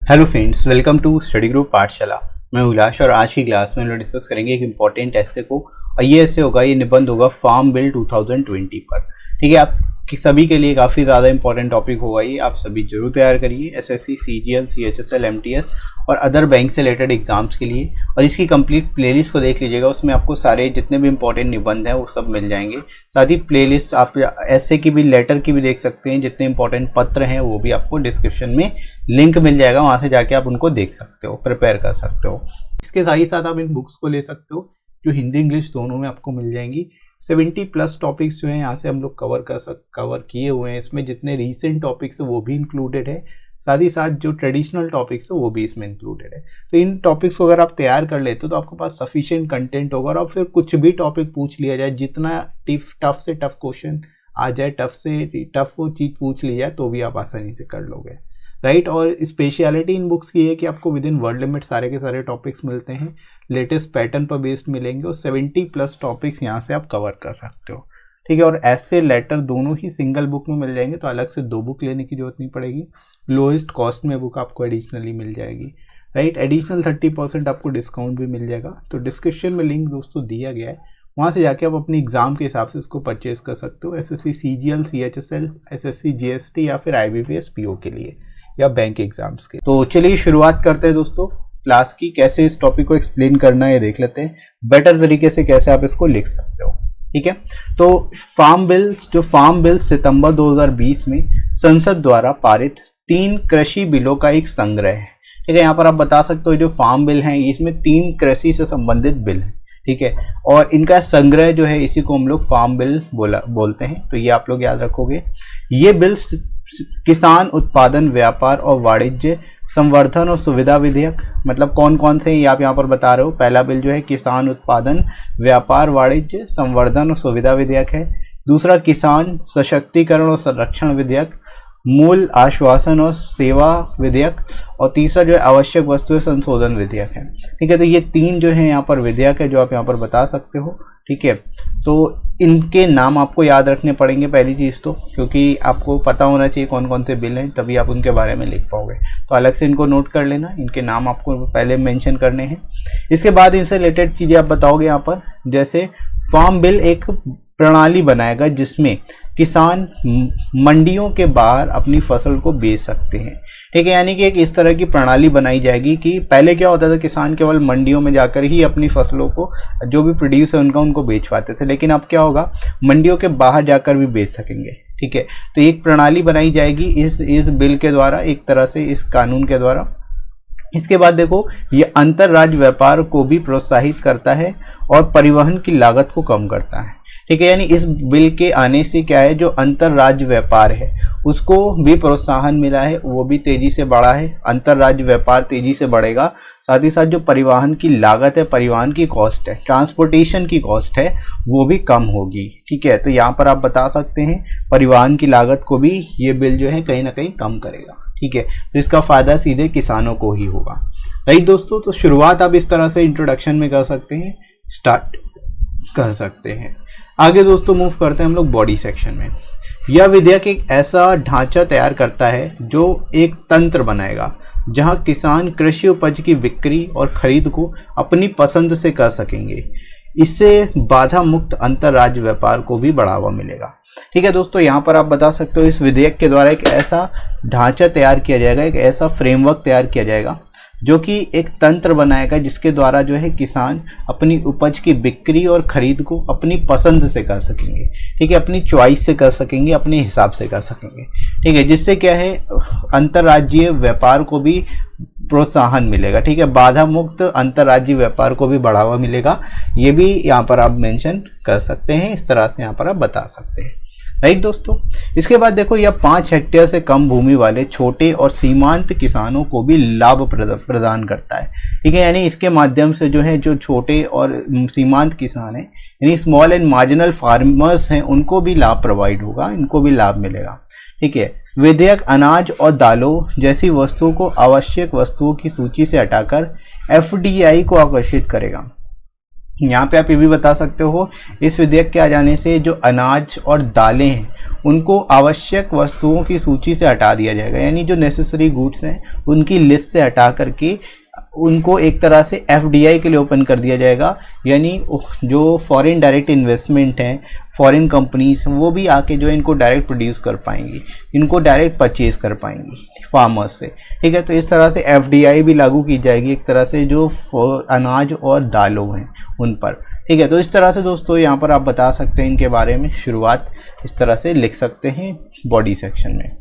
Hello friends, welcome to study group Pathshala. मैं उल्लास और आज की क्लास में हम लोग डिस्कस करेंगे एक इम्पॉर्टेंट ऐसे को, और ये ऐसे होगा, ये निबंध होगा फार्म बिल 2020 पर। ठीक है, आप सभी के लिए काफ़ी ज़्यादा इंपॉर्टेंट टॉपिक होगा ये, आप सभी जरूर तैयार करिए एसएससी, सीजीएल, सीएचएसएल, एमटीएस और अदर बैंक से रिलेटेड एग्जाम्स के लिए। और इसकी कंप्लीट प्लेलिस्ट को देख लीजिएगा, उसमें आपको सारे जितने भी इंपॉर्टेंट निबंध हैं वो सब मिल जाएंगे। साथ ही प्लेलिस्ट आप ऐसे की भी, लेटर की भी देख सकते हैं, जितने इंपॉर्टेंट पत्र हैं वो भी आपको डिस्क्रिप्शन में लिंक मिल जाएगा, वहाँ से जाके आप उनको देख सकते हो, प्रिपेयर कर सकते हो। इसके साथ ही साथ आप इन बुक्स को ले सकते हो जो हिंदी इंग्लिश दोनों में आपको मिल जाएंगी। 70+ टॉपिक्स जो हैं यहाँ से हम लोग कवर किए हुए हैं। इसमें जितने रीसेंट टॉपिक्स है वो भी इंक्लूडेड है, साथ ही साथ जो ट्रेडिशनल टॉपिक्स है वो भी इसमें इंक्लूडेड है। तो इन टॉपिक्स को अगर आप तैयार कर लेते हो तो आपके पास सफिशिएंट कंटेंट होगा, और फिर कुछ भी टॉपिक पूछ लिया जाए, जितना टफ से टफ क्वेश्चन आ जाए, टफ से टफ वो चीज़ पूछ ली जाए तो भी आप आसानी से कर लोगे, राइट। और स्पेशलिटी इन बुक्स की है कि आपको विद इन वर्ड लिमिट सारे के सारे टॉपिक्स मिलते हैं, लेटेस्ट पैटर्न पर बेस्ड मिलेंगे, और 70+ टॉपिक्स यहाँ से आप कवर कर सकते हो। ठीक है, और ऐसे लेटर दोनों ही सिंगल बुक में मिल जाएंगे, तो अलग से 2 बुक लेने की जरूरत नहीं पड़ेगी। लोएस्ट कॉस्ट में बुक आपको एडिशनली मिल जाएगी, राइट। एडिशनल 30% आपको डिस्काउंट भी मिल जाएगा। तो डिस्क्रिप्शन में लिंक दोस्तों दिया गया है, वहाँ से जाके आप अपनी एग्जाम के हिसाब से इसको परचेज कर सकते हो, SSC, CGL, CHSL, SSC, GST या फिर आईबीपीएस, पीओ के लिए या बैंक एग्जाम्स के। तो चलिए शुरुआत करते हैं दोस्तों क्लास की। कैसे इस टॉपिक को एक्सप्लेन करना है ये देख लेते हैं, बेटर तरीके से कैसे आप इसको लिख सकते हो। ठीक है, तो फार्म बिल सितंबर 2020 में संसद द्वारा पारित 3 कृषि बिलों का एक संग्रह है। ठीक है, यहाँ पर आप बता सकते हो जो फार्म बिल हैं इसमें 3 कृषि से संबंधित बिल हैं। ठीक है, और इनका संग्रह जो है इसी को हम लोग फार्म बिल बोलते हैं, तो ये आप लोग याद रखोगे। ये बिल किसान उत्पादन, व्यापार और वाणिज्य संवर्धन और सुविधा विधेयक, मतलब कौन कौन से आप यहाँ पर बता रहे हो। पहला बिल जो है किसान उत्पादन, व्यापार, वाणिज्य संवर्धन और सुविधा विधेयक है। दूसरा किसान सशक्तिकरण और संरक्षण विधेयक, मूल आश्वासन और सेवा विधेयक, और तीसरा जो है आवश्यक वस्तुएं संशोधन विधेयक है। ठीक है, तो ये 3 जो है यहाँ पर विधेयक है जो आप यहाँ पर बता सकते हो। ठीक है, तो इनके नाम आपको याद रखने पड़ेंगे पहली चीज़ तो, क्योंकि आपको पता होना चाहिए कौन कौन से बिल हैं, तभी आप उनके बारे में लिख पाओगे। तो अलग से इनको नोट कर लेना, इनके नाम आपको पहले मेंशन करने हैं। इसके बाद इनसे रिलेटेड चीज़ें आप बताओगे यहाँ पर, जैसे फार्म बिल एक प्रणाली बनाएगा जिसमें किसान मंडियों के बाहर अपनी फसल को बेच सकते हैं। ठीक है, यानी कि एक इस तरह की प्रणाली बनाई जाएगी कि पहले क्या होता था, किसान केवल मंडियों में जाकर ही अपनी फसलों को, जो भी प्रोड्यूस है उनको बेच पाते थे, लेकिन अब क्या होगा, मंडियों के बाहर जाकर भी बेच सकेंगे। ठीक है, तो एक प्रणाली बनाई जाएगी इस बिल के द्वारा, एक तरह से इस कानून के द्वारा। इसके बाद देखो, ये अंतरराज्य व्यापार को भी प्रोत्साहित करता है और परिवहन की लागत को कम करता है। ठीक है, यानी इस बिल के आने से क्या है, जो अंतरराज्य व्यापार है उसको भी प्रोत्साहन मिला है, वो भी तेजी से बढ़ा है। अंतरराज्य व्यापार तेजी से बढ़ेगा, साथ ही साथ जो परिवहन की लागत है, परिवहन की कॉस्ट है, ट्रांसपोर्टेशन की कॉस्ट है, वो भी कम होगी। ठीक है, तो यहाँ पर आप बता सकते हैं परिवहन की लागत को भी ये बिल जो है कहीं ना कहीं कम करेगा। ठीक है, तो इसका फायदा सीधे किसानों को ही होगा, राइट दोस्तों। तो शुरुआत आप इस तरह से इंट्रोडक्शन में कर सकते हैं, स्टार्ट कर सकते हैं। आगे दोस्तों मूव करते हैं हम लोग बॉडी सेक्शन में। यह विधेयक एक ऐसा ढांचा तैयार करता है जो एक तंत्र बनाएगा जहां किसान कृषि उपज की बिक्री और खरीद को अपनी पसंद से कर सकेंगे। इससे बाधा मुक्त अंतरराज्य व्यापार को भी बढ़ावा मिलेगा। ठीक है दोस्तों, यहाँ पर आप बता सकते हो इस विधेयक के द्वारा एक ऐसा ढांचा तैयार किया जाएगा, एक ऐसा फ्रेमवर्क तैयार किया जाएगा जो कि एक तंत्र बनाएगा जिसके द्वारा जो है किसान अपनी उपज की बिक्री और खरीद को अपनी पसंद से कर सकेंगे। ठीक है, अपनी चॉइस से कर सकेंगे, अपने हिसाब से कर सकेंगे। ठीक है, जिससे क्या है, अंतर्राज्यीय व्यापार को भी प्रोत्साहन मिलेगा। ठीक है, बाधा मुक्त अंतर्राज्यीय व्यापार को भी बढ़ावा मिलेगा, ये भी यहाँ पर आप मेंशन कर सकते हैं, इस तरह से यहाँ पर आप बता सकते हैं, राइट दोस्तों। इसके बाद देखो, यह 5 हेक्टेयर से कम भूमि वाले छोटे और सीमांत किसानों को भी लाभ प्रदान करता है। ठीक है, यानी इसके माध्यम से जो है, जो छोटे और सीमांत किसान हैं, यानी स्मॉल एंड मार्जिनल फार्मर्स हैं, उनको भी लाभ प्रोवाइड होगा, इनको भी लाभ मिलेगा। ठीक है, विधेयक अनाज और दालों जैसी वस्तुओं को आवश्यक वस्तुओं की सूची से हटाकर एफडीआई को आकर्षित करेगा। यहाँ पे आप ये भी बता सकते हो, इस विधेयक के आ जाने से जो अनाज और दालें हैं उनको आवश्यक वस्तुओं की सूची से हटा दिया जाएगा, यानी जो नेसेसरी गुड्स हैं उनकी लिस्ट से हटा करके उनको एक तरह से एफडीआई के लिए ओपन कर दिया जाएगा, यानी जो फॉरेन डायरेक्ट इन्वेस्टमेंट हैं, फॉरेन कंपनीज वो भी आके जो इनको डायरेक्ट प्रोड्यूस कर पाएंगी, इनको डायरेक्ट परचेज कर पाएंगी फार्मर्स से, ठीक है। तो इस तरह से एफडीआई भी लागू की जाएगी एक तरह से जो अनाज और दालों हैं उन पर, ठीक है। तो इस तरह से दोस्तों यहाँ पर आप बता सकते हैं इनके बारे में, शुरुआत इस तरह से लिख सकते हैं बॉडी सेक्शन में।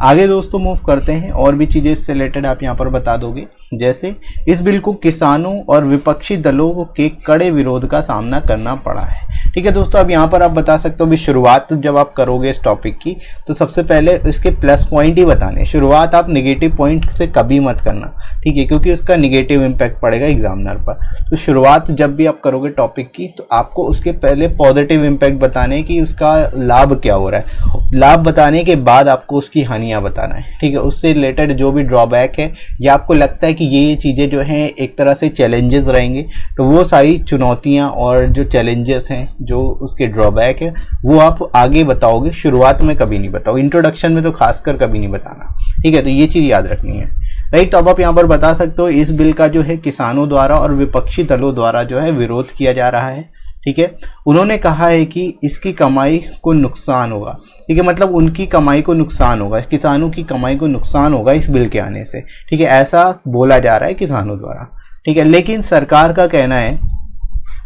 आगे दोस्तों मूव करते हैं, और भी चीज़ें इससे रिलेटेड आप यहाँ पर बता दोगे। जैसे इस बिल को किसानों और विपक्षी दलों के कड़े विरोध का सामना करना पड़ा है, ठीक है दोस्तों। अब यहाँ पर आप बता सकते हो भी शुरुआत जब आप करोगे इस टॉपिक की तो सबसे पहले इसके प्लस पॉइंट ही बताने, शुरुआत आप नेगेटिव पॉइंट से कभी मत करना, ठीक है, क्योंकि उसका नेगेटिव इम्पैक्ट पड़ेगा एग्जामिनर पर। तो शुरुआत जब भी आप करोगे टॉपिक की तो आपको उसके पहले पॉजिटिव इम्पैक्ट बताने कि उसका लाभ क्या हो रहा है, लाभ बताने के बाद आपको उसकी हानियाँ बताना है, ठीक है। उससे रिलेटेड जो भी ड्रॉबैक है या आपको लगता है कि ये चीज़ें जो हैं एक तरह से चैलेंजेस रहेंगे, तो वो सारी चुनौतियाँ और जो चैलेंजेस हैं, जो उसके ड्रॉबैक है, वो आप आगे बताओगे, शुरुआत में कभी नहीं बताओगे, इंट्रोडक्शन में तो खासकर कभी नहीं बताना, ठीक है। तो ये चीज़ याद रखनी है, राइट। तो अब आप यहाँ पर बता सकते हो इस बिल का जो है किसानों द्वारा और विपक्षी दलों द्वारा जो है विरोध किया जा रहा है, ठीक है। उन्होंने कहा है कि इसकी कमाई को नुकसान होगा, ठीक है, मतलब उनकी कमाई को नुकसान होगा, किसानों की कमाई को नुकसान होगा इस बिल के आने से, ठीक है, ऐसा बोला जा रहा है किसानों द्वारा, ठीक है। लेकिन सरकार का कहना है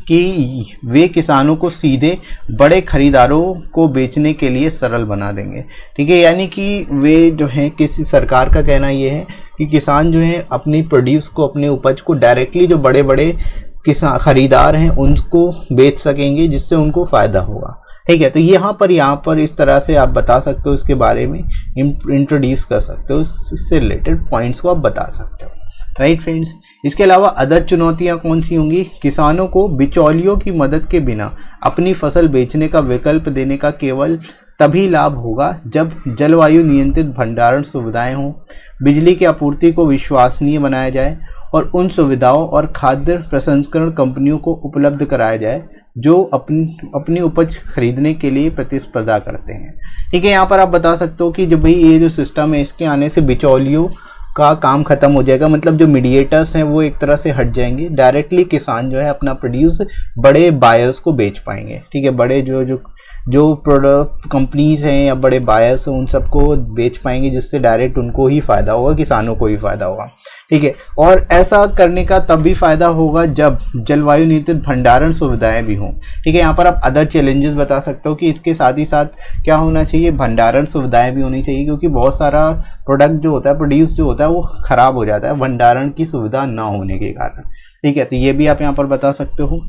कि वे किसानों को सीधे बड़े खरीदारों को बेचने के लिए सरल बना देंगे, ठीक है, यानी कि वे जो हैं, किसी सरकार का कहना ये है कि किसान जो हैं अपनी प्रोड्यूस को, अपने उपज को डायरेक्टली जो बड़े बड़े किसान खरीदार हैं उनको बेच सकेंगे, जिससे उनको फ़ायदा होगा, ठीक है। तो यहाँ पर इस तरह से आप बता सकते हो, इसके बारे में इंट्रोड्यूस कर सकते हो, इससे रिलेटेड पॉइंट्स को आप बता सकते हो, राइट फ्रेंड्स। इसके अलावा अदर चुनौतियाँ कौन सी होंगी? किसानों को बिचौलियों की मदद के बिना अपनी फसल बेचने का विकल्प देने का केवल तभी लाभ होगा जब जलवायु नियंत्रित भंडारण सुविधाएं हों, बिजली की आपूर्ति को विश्वसनीय बनाया जाए और उन सुविधाओं और खाद्य प्रसंस्करण कंपनियों को उपलब्ध कराया जाए जो अपनी उपज खरीदने के लिए प्रतिस्पर्धा करते हैं, ठीक है। यहाँ पर आप बता सकते हो कि जब भाई ये जो सिस्टम है इसके आने से बिचौलियों का काम खत्म हो जाएगा, मतलब जो मीडिएटर्स हैं वो एक तरह से हट जाएंगे, डायरेक्टली किसान जो है अपना प्रोड्यूस बड़े बायर्स को बेच पाएंगे, ठीक है, बड़े जो प्रोडक्ट कंपनीज हैं या बड़े बायर्स हैं उन सबको बेच पाएंगे, जिससे डायरेक्ट उनको ही फ़ायदा होगा, किसानों को ही फ़ायदा होगा, ठीक है। और ऐसा करने का तब भी फ़ायदा होगा जब जलवायु नियंत्रित भंडारण सुविधाएं भी हों, ठीक है। यहाँ पर आप अदर चैलेंजेस बता सकते हो कि इसके साथ ही साथ क्या होना चाहिए, भंडारण सुविधाएं भी होनी चाहिए, क्योंकि बहुत सारा प्रोडक्ट जो होता है, प्रोड्यूस जो होता है वो ख़राब हो जाता है भंडारण की सुविधा ना होने के कारण, ठीक है। तो ये भी आप यहाँ पर बता सकते हो।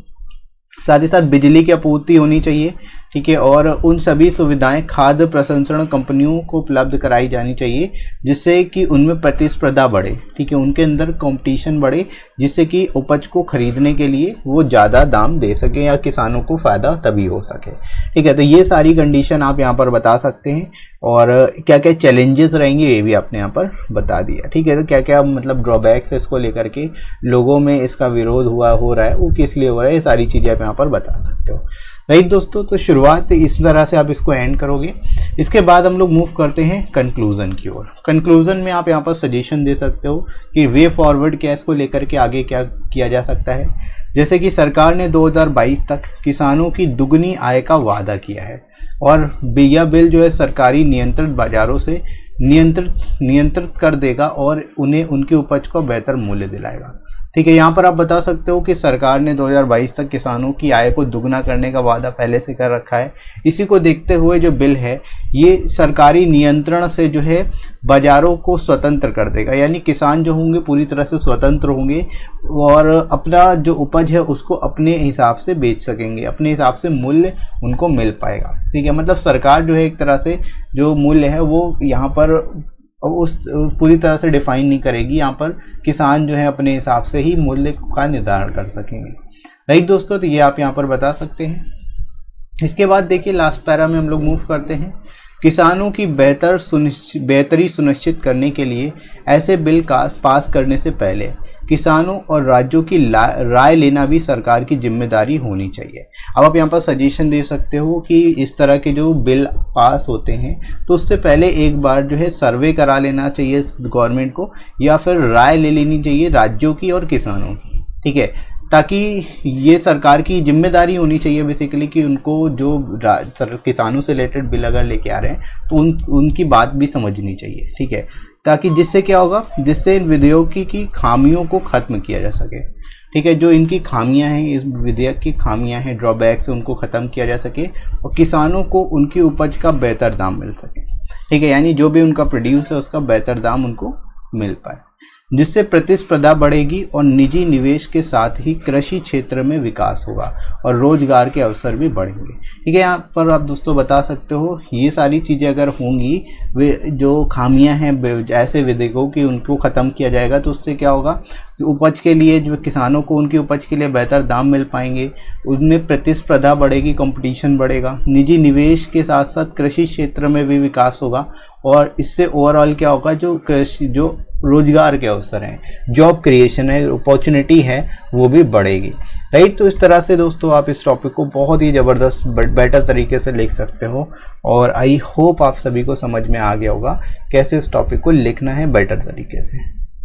साथ ही साथ बिजली की आपूर्ति होनी चाहिए, ठीक है, और उन सभी सुविधाएं खाद्य प्रसंस्करण कंपनियों को उपलब्ध कराई जानी चाहिए जिससे कि उनमें प्रतिस्पर्धा बढ़े, ठीक है, उनके अंदर कंपटीशन बढ़े, जिससे कि उपज को खरीदने के लिए वो ज़्यादा दाम दे सके या किसानों को फ़ायदा तभी हो सके, ठीक है। तो ये सारी कंडीशन आप यहाँ पर बता सकते हैं, और क्या क्या चैलेंजेस रहेंगे ये भी आपने यहाँ पर बता दिया, ठीक है। तो क्या क्या मतलब ड्रॉबैक्स है इसको लेकर के, लोगों में इसका विरोध हो रहा है, वो किस लिए हो रहा है, ये सारी चीज़ें आप यहाँ पर बता सकते हो, राइट दोस्तों। तो शुरुआत इस तरह से आप इसको एंड करोगे। इसके बाद हम लोग मूव करते हैं कंक्लूजन की ओर। कंक्लूजन में आप यहाँ पर सजेशन दे सकते हो कि वे फॉरवर्ड क्या इसको लेकर के आगे क्या किया जा सकता है। जैसे कि सरकार ने 2022 तक किसानों की दुगनी आय का वादा किया है, और यह बिल जो है सरकारी नियंत्रित बाजारों से नियंत्रित कर देगा और उन्हें उनकी उपज को बेहतर मूल्य दिलाएगा, ठीक है। यहाँ पर आप बता सकते हो कि सरकार ने 2022 तक किसानों की आय को दुगना करने का वादा पहले से कर रखा है। इसी को देखते हुए जो बिल है ये सरकारी नियंत्रण से जो है बाजारों को स्वतंत्र कर देगा, यानी किसान जो होंगे पूरी तरह से स्वतंत्र होंगे और अपना जो उपज है उसको अपने हिसाब से बेच सकेंगे, अपने हिसाब से मूल्य उनको मिल पाएगा, ठीक है। मतलब सरकार जो है एक तरह से जो मूल्य है वो यहाँ पर उस पूरी तरह से डिफाइन नहीं करेगी, यहाँ पर किसान जो है अपने हिसाब से ही मूल्य का निर्धारण कर सकेंगे, राइट दोस्तों। तो ये आप यहाँ पर बता सकते हैं। इसके बाद देखिए लास्ट पैरा में हम लोग मूव करते हैं। किसानों की बेहतरी सुनिश्चित करने के लिए ऐसे बिल का पास करने से पहले किसानों और राज्यों की राय लेना भी सरकार की जिम्मेदारी होनी चाहिए। अब आप यहाँ पर सजेशन दे सकते हो कि इस तरह के जो बिल पास होते हैं तो उससे पहले एक बार जो है सर्वे करा लेना चाहिए गवर्नमेंट को, या फिर राय ले लेनी चाहिए राज्यों की और किसानों की, ठीक है, ताकि ये सरकार की जिम्मेदारी होनी चाहिए बेसिकली कि उनको जो किसानों से रिलेटेड बिल अगर लेके आ रहे हैं तो उनकी बात भी समझनी चाहिए, ठीक है, ताकि जिससे क्या होगा, जिससे इन विधेयक की खामियों को ख़त्म किया जा सके, ठीक है, जो इनकी खामियां हैं, इस विधेयक की खामियां हैं, ड्रॉबैक्स, उनको ख़त्म किया जा सके और किसानों को उनकी उपज का बेहतर दाम मिल सके, ठीक है, यानी जो भी उनका प्रोड्यूस है उसका बेहतर दाम उनको मिल पाए, जिससे प्रतिस्पर्धा बढ़ेगी और निजी निवेश के साथ ही कृषि क्षेत्र में विकास होगा और रोजगार के अवसर भी बढ़ेंगे, ठीक है। यहाँ पर आप दोस्तों बता सकते हो ये सारी चीज़ें अगर होंगी, वे जो खामियां हैं ऐसे विधेयकों की उनको ख़त्म किया जाएगा तो उससे क्या होगा, उपज के लिए जो किसानों को उनकी उपज के लिए बेहतर दाम मिल पाएंगे, उनमें प्रतिस्पर्धा बढ़ेगी, कंपटीशन बढ़ेगा, निजी निवेश के साथ साथ कृषि क्षेत्र में भी विकास होगा और इससे ओवरऑल क्या होगा, जो रोजगार के अवसर हैं, जॉब क्रिएशन है, अपॉर्चुनिटी है, वो भी बढ़ेगी, राइट। तो इस तरह से दोस्तों आप इस टॉपिक को बहुत ही ज़बरदस्त बेटर तरीके से लिख सकते हो और आई होप आप सभी को समझ में आ गया होगा कैसे इस टॉपिक को लिखना है बेटर तरीके से,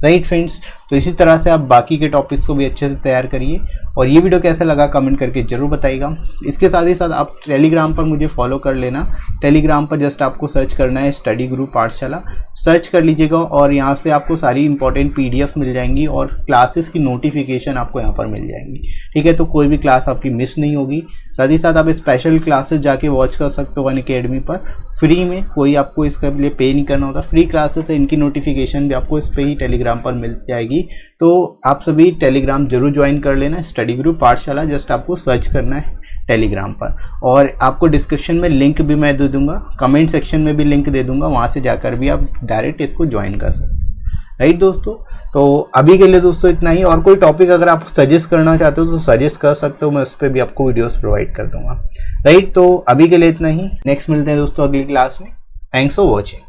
राइट फ्रेंड्स। तो इसी तरह से आप बाकी के टॉपिक्स को भी अच्छे से तैयार करिए और ये वीडियो कैसा लगा कमेंट करके ज़रूर बताइएगा। इसके साथ ही साथ आप टेलीग्राम पर मुझे फॉलो कर लेना। टेलीग्राम पर जस्ट आपको सर्च करना है स्टडी गुरु पाठशाला, सर्च कर लीजिएगा और यहाँ से आपको सारी इंपॉर्टेंट PDF मिल जाएंगी और क्लासेस की नोटिफिकेशन आपको यहाँ पर मिल जाएंगी, ठीक है। तो कोई भी क्लास आपकी मिस नहीं होगी। साथ ही साथ आप स्पेशल क्लासेस जाके वॉच कर सकते हो अनअकैडमी पर फ्री में, कोई आपको इसके लिए पे नहीं करना होता, फ्री क्लासेस है, इनकी नोटिफिकेशन भी आपको इस पे ही टेलीग्राम पर मिल जाएगी। तो आप सभी टेलीग्राम जरूर ज्वाइन कर लेना, स्टडी गुरु पाठशाला, जस्ट आपको सर्च करना है टेलीग्राम पर और आपको डिस्क्रिप्शन में लिंक भी मैं दे दूंगा, कमेंट सेक्शन में भी लिंक दे दूंगा, वहाँ से जाकर भी आप डायरेक्ट इसको ज्वाइन कर सकते हो, राइट दोस्तों। तो अभी के लिए दोस्तों इतना ही, और कोई टॉपिक अगर आप सजेस्ट करना चाहते हो तो सजेस्ट कर सकते हो, मैं उस पर भी आपको वीडियोस प्रोवाइड कर दूंगा, राइट। तो अभी के लिए इतना ही, नेक्स्ट मिलते हैं दोस्तों अगली क्लास में। Thanks for watching.